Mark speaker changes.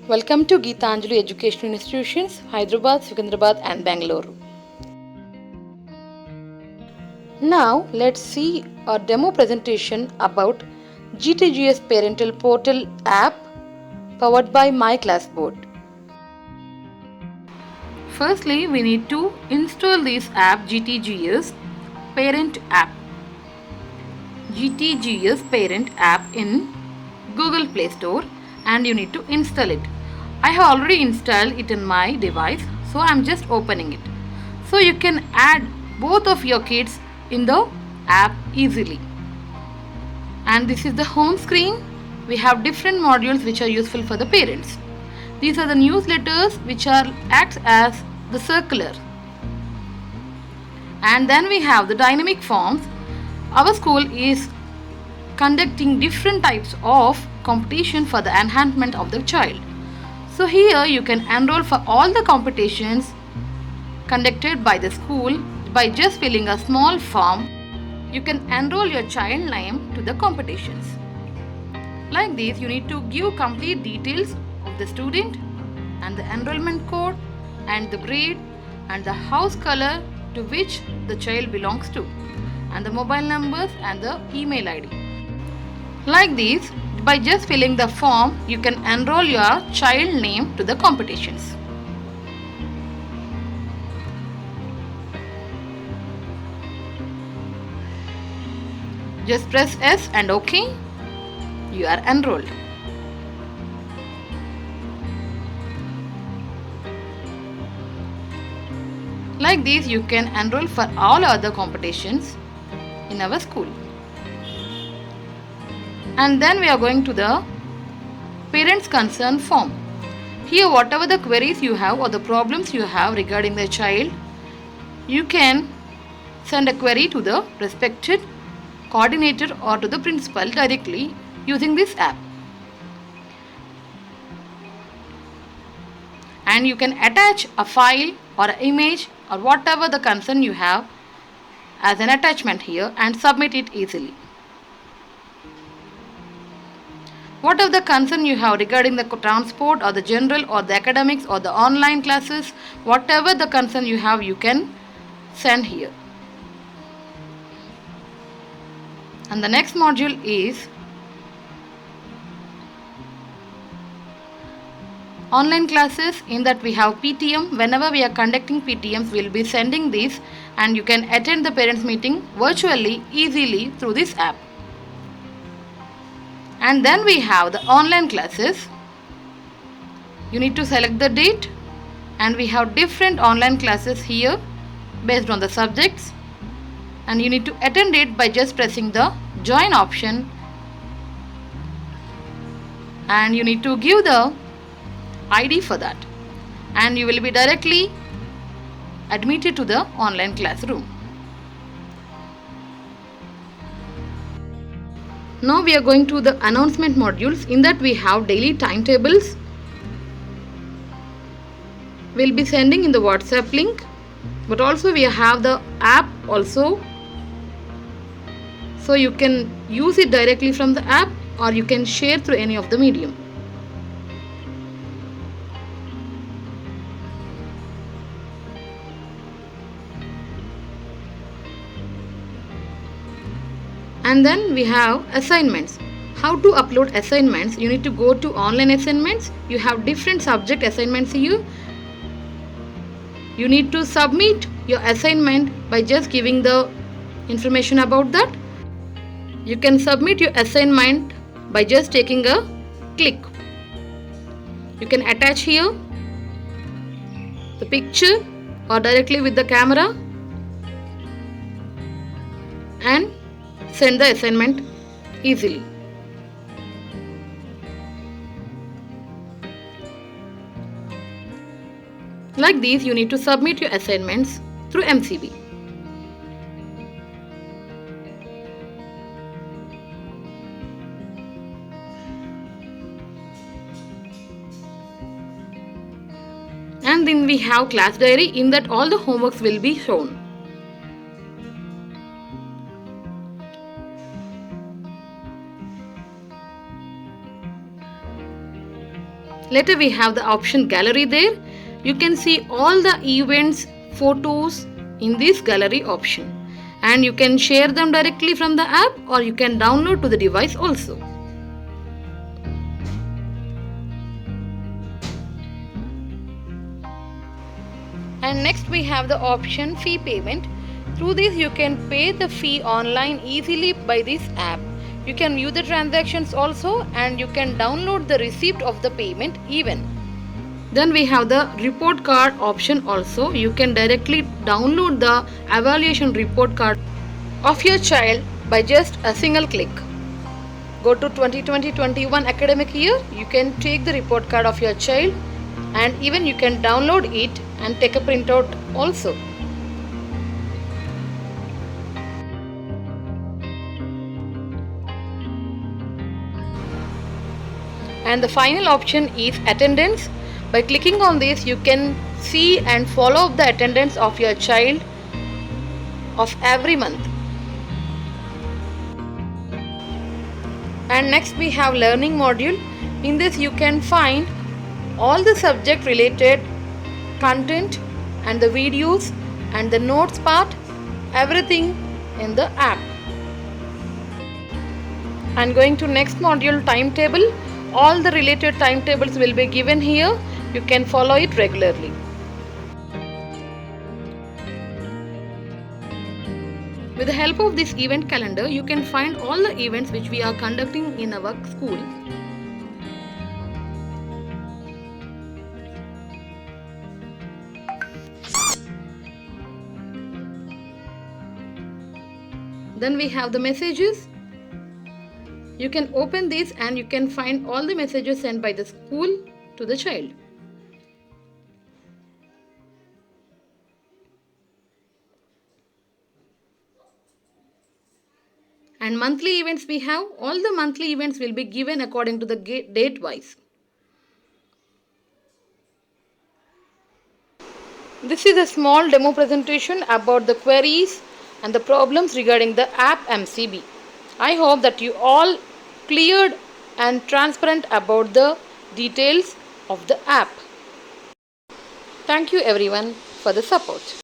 Speaker 1: Welcome to Geetanjali Educational Institutions, Hyderabad, Secunderabad and Bangalore. Now let's see a demo presentation about GTGS Parental Portal app powered by My Classboard. Firstly, we need to install this app GTGS Parent app. GTGS Parent app in Google Play Store and you need to install it. I have already installed it in my device, so I'm just opening it. So you can add both of your kids in the app easily. And this is the home screen. We have different modules which are useful for the parents. These are the newsletters which acts as the circular. And then we have the dynamic forms. Our school is conducting different types of competition for the enhancement of the child. So here you can enroll for all the competitions conducted by the school by just filling a small form. You can enroll your child name to the competitions. Like this, you need to give complete details of the student and the enrollment code and the grade and the house color to which the child belongs to and the mobile numbers and the email ID. Like this, by just filling the form, you can enroll your child name to the competitions. Just press S and OK. You are enrolled. Like this, you can enroll for all other competitions in our school. And then we are going to the parents concern form. Here, whatever the queries you have or the problems you have regarding the child, you can send a query to the respected coordinator or to the principal directly using this app. And you can attach a file or an image or whatever the concern you have as an attachment here and submit it easily. Whatever the concern you have regarding the transport or the general or the academics or the online classes, whatever the concern you have, you can send here. And the next module is online classes. In that we have PTM. Whenever we are conducting PTMs, we will be sending this and you can attend the parents meeting virtually easily through this app. And then we have the online classes. You need to select the date and we have different online classes here based on the subjects, and you need to attend it by just pressing the join option, and you need to give the ID for that, and you will be directly admitted to the online classroom. Now we are going to the announcement modules. In that we have daily timetables. We'll be sending in the WhatsApp link, but also we have the app also. So you can use it directly from the app or you can share through any of the medium. And then we have assignments. How to upload assignments? You need to go to online assignments. You have different subject assignments here. You need to submit your assignment by just giving the information about that. You can submit your assignment by just taking a click. You can attach here the picture or directly with the camera and send the assignment easily. Like these, you need to submit your assignments through MCB. And then we have class diary. In that all the homeworks will be shown. Later we have the option gallery there. You can see all the events, photos in this gallery option, and you can share them directly from the app or you can download to the device also. And next we have the option fee payment. Through this you can pay the fee online easily by this app. You can view the transactions also and you can download the receipt of the payment even. Then we have the report card option also. You can directly download the evaluation report card of your child by just a single click. Go to 2020-21 academic year, you can take the report card of your child and even you can download it and take a printout also. And the final option is attendance. By clicking on this, you can see and follow up the attendance of your child of every month. And next we have learning module. In this you can find all the subject related content and the videos and the notes part, everything in the app. And going to next module, timetable. All the related timetables will be given here. You can follow it regularly. With the help of this event calendar, you can find all the events which we are conducting in our school. Then we have the messages. You can open this and you can find all the messages sent by the school to the child. And monthly events we have. All the monthly events will be given according to the date wise. This is a small demo presentation about the queries and the problems regarding the app MCB. I hope that you all cleared and transparent about the details of the app. Thank you everyone for the support.